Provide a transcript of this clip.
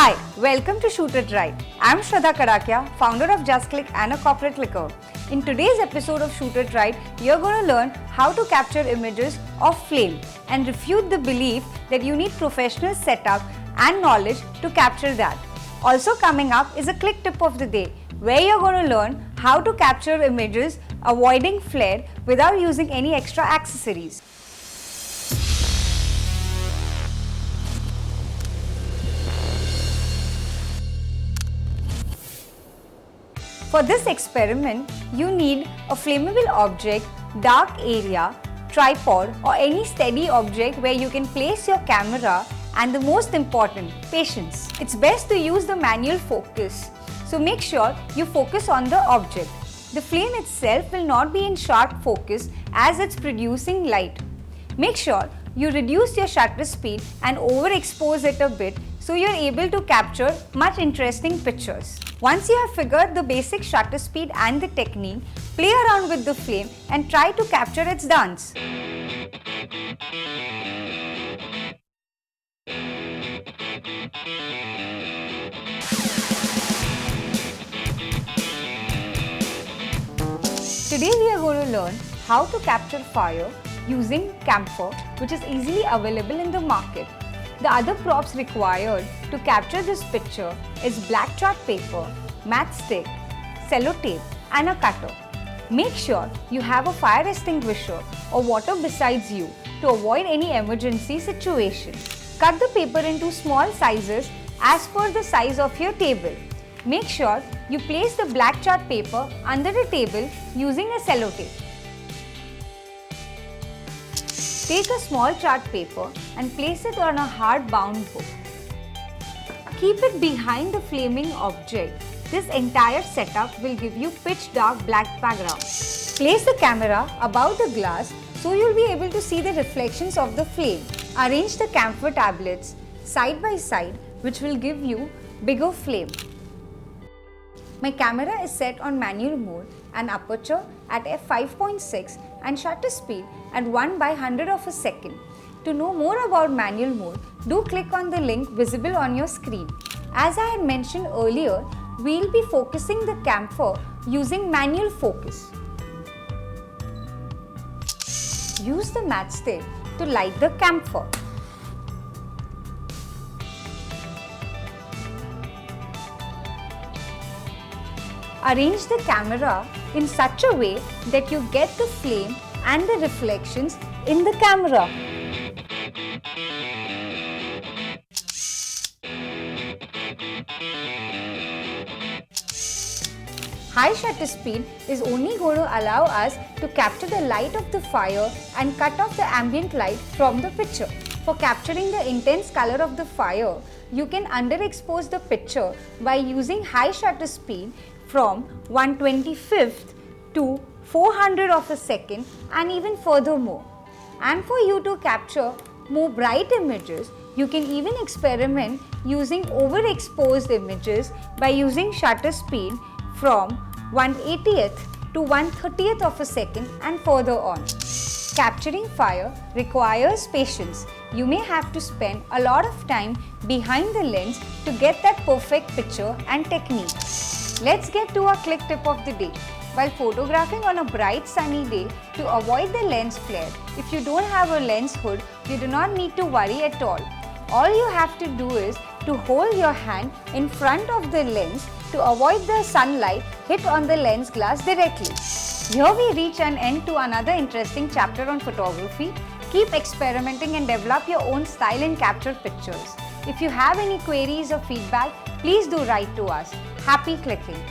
Hi, welcome to Shootitright. I'm Shraddha Kadakia, founder of Just Click and a corporate clicker. In today's episode of Shootitright, you're going to learn how to capture images of flame and refute the belief that you need professional setup and knowledge to capture that. Also coming up is a click tip of the day, where you're going to learn how to capture images avoiding flare without using any extra accessories. For this experiment, you need a flammable object, dark area, tripod or any steady object where you can place your camera, and the most important, patience. It's best to use the manual focus, so make sure you focus on the object. The flame itself will not be in sharp focus as it's producing light. Make sure you reduce your shutter speed and overexpose it a bit so you're able to capture much interesting pictures. Once you have figured the basic shutter speed and the technique, play around with the flame and try to capture its dance. Today we are going to learn how to capture fire using camphor, which is easily available in the market. The other props required to capture this picture is black chart paper, matchstick, sellotape and a cutter. Make sure you have a fire extinguisher or water besides you to avoid any emergency situation. Cut the paper into small sizes as per the size of your table. Make sure you place the black chart paper under the table using a sellotape. Take a small chart paper and place it on a hard-bound book. Keep it behind the flaming object. This entire setup will give you pitch dark black background. Place the camera above the glass so you'll be able to see the reflections of the flame. Arrange the camphor tablets side by side, which will give you bigger flame. My camera is set on manual mode and aperture at f5.6 and shutter speed at 1/100 of a second. To know more about manual mode, do click on the link visible on your screen. As I had mentioned earlier, we'll be focusing the camphor using manual focus. Use the matchstick to light the camphor. Arrange the camera in such a way that you get the flame and the reflections in the camera. High shutter speed is only going to allow us to capture the light of the fire and cut off the ambient light from the picture. For capturing the intense color of the fire, you can underexpose the picture by using high shutter speed from 1/25th to 400 of a second and even furthermore. And for you to capture more bright images, you can even experiment using overexposed images by using shutter speed from 1/80th to 1/30th of a second and further on. Capturing fire requires patience. You may have to spend a lot of time behind the lens to get that perfect picture and technique. Let's get to our click tip of the day. While photographing on a bright sunny day, to avoid the lens flare, if you don't have a lens hood, you do not need to worry at all. All you have to do is to hold your hand in front of the lens to avoid the sunlight hit on the lens glass directly. Here we reach an end to another interesting chapter on photography. Keep experimenting and develop your own style in capture pictures. If you have any queries or feedback, please do write to us. Happy clicking!